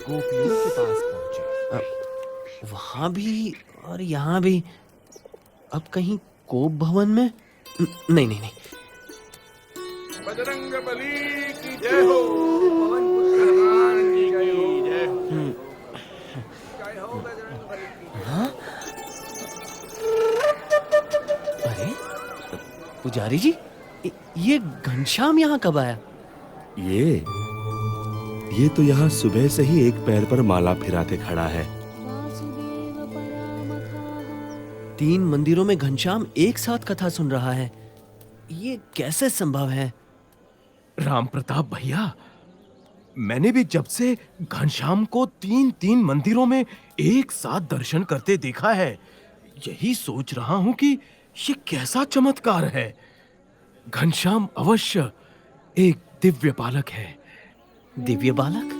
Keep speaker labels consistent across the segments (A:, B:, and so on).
A: गोपियों के पास पहुंचे। वहां भी और यहाँ भी। अब कहीं कोप भवन में? नहीं नहीं नहीं।
B: बजरंग बली की जय हो। पवन पुत्र हनुमान की जय हो। जय हो बजरंग बली की।
A: हाँ? अरे पुजारी जी, ये घनश्याम यहाँ कब आया?
C: ये तो यहाँ सुबह से ही एक पैर पर माला फिराते खड़ा है।
A: 3 मंदिरों में घनश्याम एक साथ कथा सुन रहा है। ये कैसे संभव है?
D: राम प्रताप भैया, मैंने भी जब से घनश्याम को 3 मंदिरों में एक साथ दर्शन करते देखा है, यही सोच रहा हूं कि ये कैसा चमत्कार है। घनश्याम अवश्य एक दिव्य बालक है।
A: दिव्य बालक?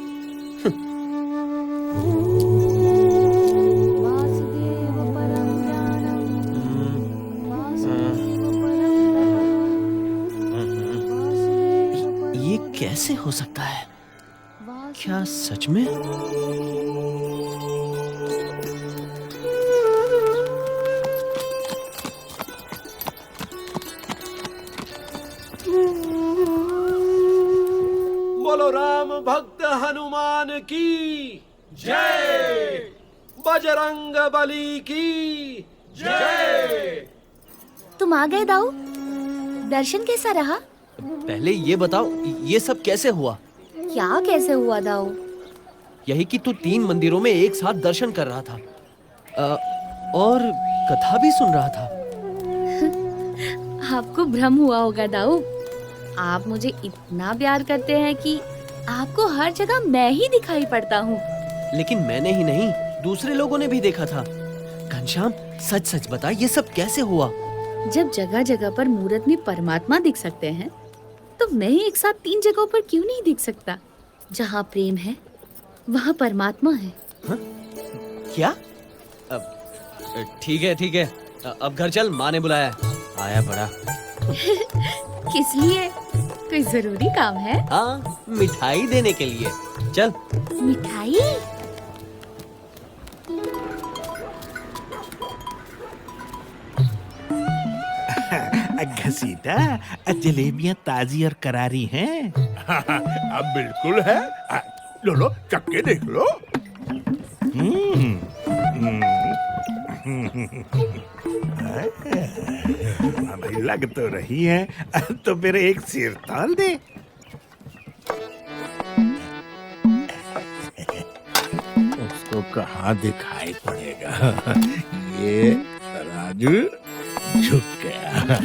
A: ये कैसे हो सकता है? क्या सच में?
E: बोलो राम भक्त हनुमान की जय। बजरंग बली की जय।
F: तुम आ गए दाऊ। दर्शन कैसा रहा?
A: पहले ये बताओ, ये सब कैसे हुआ?
F: क्या कैसे हुआ दाऊ?
A: यही कि तू 3 मंदिरों में एक साथ दर्शन कर रहा था और कथा भी सुन रहा था।
F: आपको भ्रम हुआ होगा दाऊ। आप मुझे इतना प्यार करते हैं कि आपको हर जगह मैं ही दिखाई पड़ता हूँ।
A: लेकिन मैंने ही नहीं, दूसरे लोगों ने भी देखा था। घनश्याम, सच सच बता, ये सब कैसे हुआ?
F: जब जगह जगह पर मूरत में परमात्मा दिख सकते हैं, तो मैं एक साथ 3 जगहों पर क्यों नहीं दिख सकता? जहाँ प्रेम है, वहाँ परमात्मा है।
A: हा? क्या? ठीक है ठीक है, अब घर चल, माँ ने बुलाया है। आया बड़ा।
F: किस लिए? कोई जरूरी काम है?
A: हाँ, मिठाई देने के लिए। चल।
F: मिठाई?
G: घसीटा, जलेबियां ताजी और करारी हैं।
B: अब बिल्कुल है। लो लो, चक्के देख लो।
G: भाई लग तो रही है, तो फिर एक सिर ताल दे। उसको कहाँ दिखाई पड़ेगा? ये तराजू झुक गया।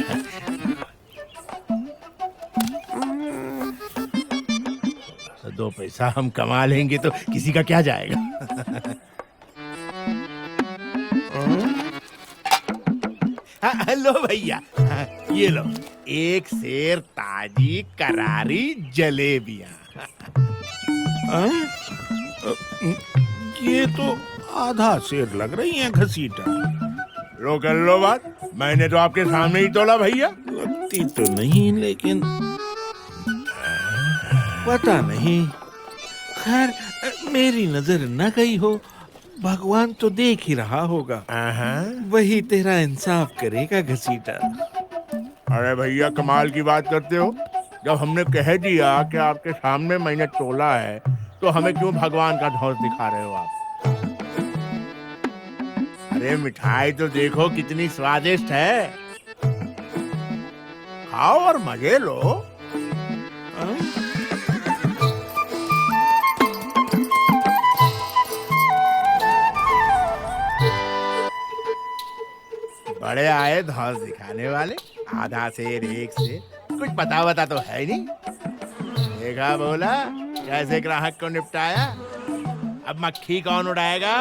G: दो पैसा हम कमा लेंगे तो किसी का क्या जाएगा। लो भैया, ये लो, एक सेर ताजी करारी जलेबियां। ये तो आधा सेर लग रही हैं घसीटा।
B: लो कर लो बात, मैंने तो आपके सामने ही तोला भैया।
G: लगती तो नहीं, लेकिन पता नहीं। खैर, मेरी नजर न गई हो, भगवान तो देख ही रहा होगा। वही तेरा इंसाफ करेगा घसीटा।
B: अरे भैया, कमाल की बात करते हो। जब हमने कह दिया कि आपके सामने मैंने तोला है, तो हमें क्यों भगवान का धौंस दिखा रहे हो आप? अरे मिठाई तो देखो कितनी स्वादिष्ट है। खाओ और मजे लो। बड़े आए धौंस दिखाने वाले। आधा सेर, एक सेर, कुछ पता वता तो है नहीं। देखा बोला कैसे ग्राहक को निपटाया। अब मक्खी कौन उड़ाएगा?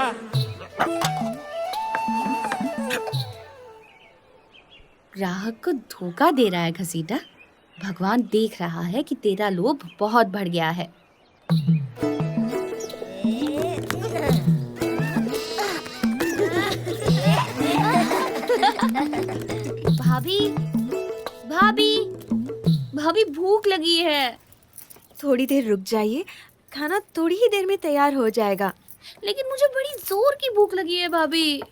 F: ग्राहक को धोखा दे रहा है घसीटा। भगवान देख रहा है कि तेरा लोभ बहुत बढ़ गया है। भाभी, भाभी, भाभी भूख लगी है।
H: थोड़ी देर रुक जाइए, खाना थोड़ी ही देर में तैयार हो जाएगा।
F: लेकिन मुझे बड़ी जोर की भूख लगी है भाभी।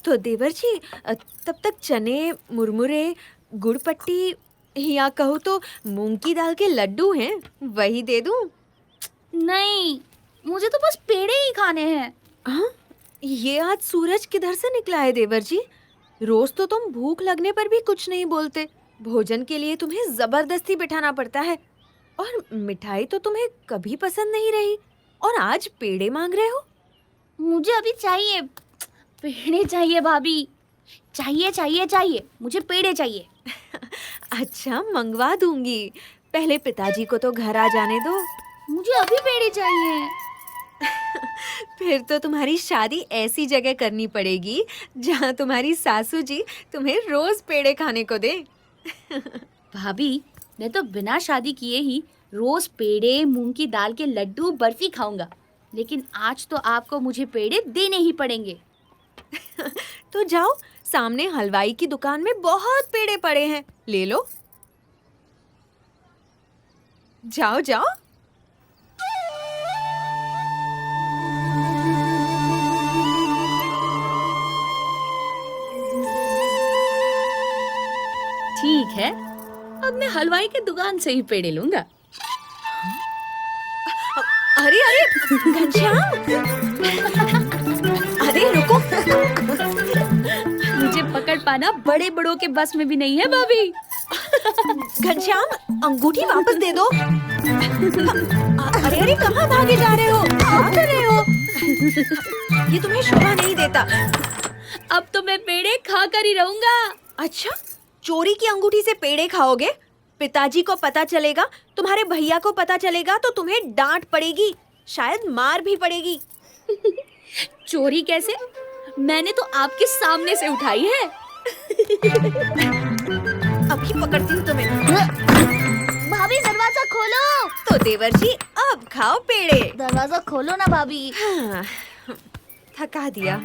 H: तो देवर जी, तब तक चने, मुरमुरे, गुड़ पट्टी या कहूँ तो मूंग की दाल के लड्डू हैं, वही दे दूं?
F: नहीं, मुझे तो बस पेड़े ही खाने हैं।
H: हाँ? ये आज सूरज किधर से निकला है देवर जी? रोज तो तुम भूख लगने पर भी कुछ नहीं बोलते। भोजन के लिए तुम्हें जबरदस्ती बिठाना पड़ता है, और मिठाई तो तुम्हें कभी पसंद नहीं रही, और आज पेड़े मांग रहे हो?
F: मुझे अभी चाहिए, पेड़े चाहिए भाभी। चाहिए चाहिए चाहिए, मुझे पेड़े चाहिए।
H: अच्छा, मंगवा दूंगी। पहले पिताजी को तो घर आ जाने दो।
F: मुझे अभी पेड़े चाहिए।
H: फिर तो तुम्हारी शादी ऐसी जगह करनी पड़ेगी जहाँ तुम्हारी सासू जी तुम्हें रोज पेड़े खाने को दे।
F: भाभी, मैं तो बिना शादी किए ही रोज पेड़े, मूंग की दाल के लड्डू, बर्फी खाऊंगा, लेकिन आज तो आपको मुझे पेड़े देने ही पड़ेंगे।
H: तो जाओ, सामने हलवाई की दुकान में बहुत पेड़े पड़े हैं, ले लो। जाओ जाओ।
F: ठीक है, अब मैं हलवाई की दुकान से ही पेड़े लूंगा।
H: अरे अरे घनश्याम, अरे रुको।
F: मुझे पकड़ पाना बड़े बड़ों के बस में भी नहीं है भाभी।
H: घनश्याम, अंगूठी वापस दे दो। अरे अरे, कहाँ भागे जा रहे हो? क्या कर रहे हो? ये तुम्हें शोभा नहीं देता।
F: अब तो मैं पेड़े खा कर ही रहूंगा।
H: अच्छा, चोरी की अंगूठी से पेड़े खाओगे? पिताजी को पता चलेगा, तुम्हारे भैया को पता चलेगा तो तुम्हें डांट पड़ेगी, शायद मार भी पड़ेगी।
F: चोरी कैसे? मैंने तो आपके सामने से उठाई है।
H: अभी पकड़ती हूँ तुम्हें।
F: भाभी, दरवाजा खोलो।
H: तो देवर जी, अब खाओ पेड़े।
F: दरवाजा खोलो ना भाभी।
H: हाँ, थका दिया।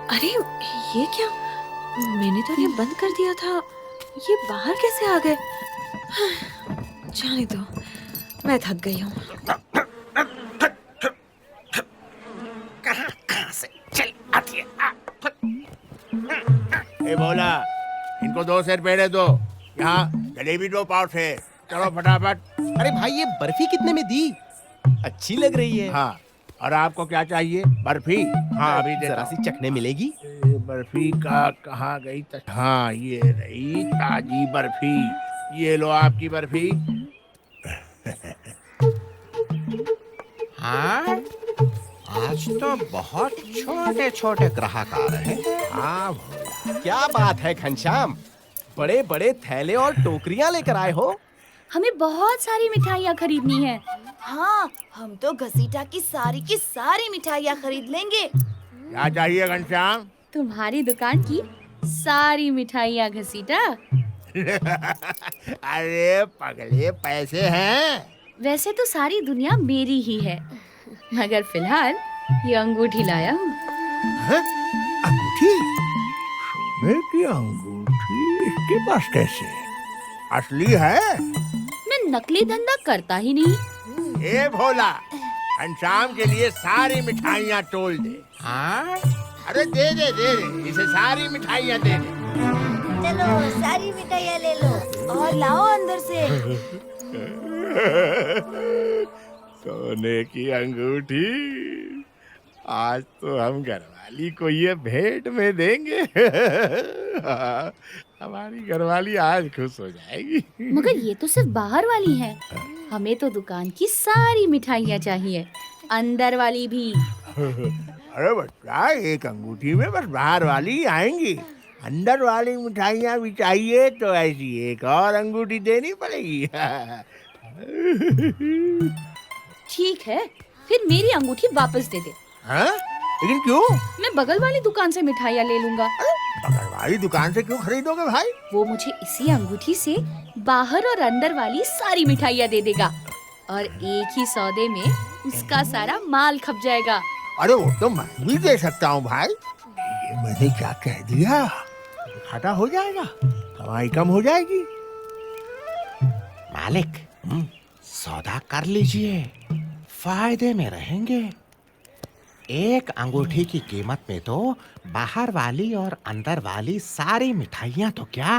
H: अरे ये क्या? मैंने तो ये बंद कर दिया था, ये बाहर कैसे आ गए? जाने दो, मैं थक गई हूँ।
B: कहाँ से चल आती है? ए बोला, इनको 2 सेर पेड़े दो। यहाँ जलेबी 2 पाव थे। चलो फटाफट।
D: अरे भाई, ये बर्फी कितने में दी? अच्छी लग रही है।
B: हाँ, और आपको क्या चाहिए? बर्फी? हाँ, अभी देता
D: जरा सी
B: हूँ।
D: चखने मिलेगी?
B: बर्फी का कहाँ गई? हाँ, ये रही ताजी बर्फी। ये लो आपकी बर्फी।
I: हाँ, आज तो बहुत छोटे छोटे ग्राहक आ रहे हैं।
B: हाँ भोला,
D: क्या बात है घनश्याम, बड़े बड़े थैले और टोकरियां लेकर आए हो।
F: हमें बहुत सारी मिठाइयाँ खरीदनी है।
J: हाँ, हम तो घसीटा की सारी मिठाइयाँ खरीद लेंगे।
B: क्या चाहिए घनश्याम?
F: तुम्हारी दुकान की सारी मिठाइयाँ घसीटा।
B: अरे पगले, पैसे हैं?
F: वैसे तो सारी दुनिया मेरी ही है, मगर फिलहाल ये अंगूठी लाया हूँ।
B: अंगूठी? सोने की अंगूठी इसके पास कैसे? असली है?
F: मैं नकली धंधा करता ही नहीं।
B: ए भोला, घनश्याम के लिए सारी मिठाइयाँ तोल दे।
I: हाँ,
B: अरे दे दे दे दे, इसे सारी मिठाइयाँ दे दे।
J: चलो, सारी मिठाइयाँ ले लो और लाओ अंदर से।
B: सोने की अंगूठी, आज तो हम घरवाली को ये भेंट में देंगे। हमारी घरवाली आज खुश हो जाएगी।
F: मगर ये तो सिर्फ बाहर वाली है, हमें तो दुकान की सारी मिठाइयाँ चाहिए, अंदर वाली भी।
B: अरे बच्चा, एक अंगूठी में बस बाहर वाली आएंगी, अंदर वाली मिठाइयाँ भी चाहिए तो ऐसी एक और अंगूठी देनी पड़ेगी।
F: ठीक है, फिर मेरी अंगूठी वापस दे दे।
B: हाँ? लेकिन क्यों?
F: मैं बगल वाली दुकान से मिठाइयाँ ले लूंगा।
B: बगल वाली दुकान से क्यों खरीदोगे भाई?
F: वो मुझे इसी अंगूठी से बाहर और अंदर वाली सारी मिठाइयाँ दे देगा, और एक ही सौदे में उसका सारा माल खप जाएगा।
B: अरे वो तो मैं भी दे सकता हूँ भाई। ये मैंने क्या कह दिया? घाटा हो जाएगा, कमाई कम हो जाएगी।
I: मालिक, सौदा कर लीजिए, फायदे में रहेंगे। एक अंगूठी की कीमत में तो बाहर वाली और अंदर वाली सारी मिठाइयाँ तो क्या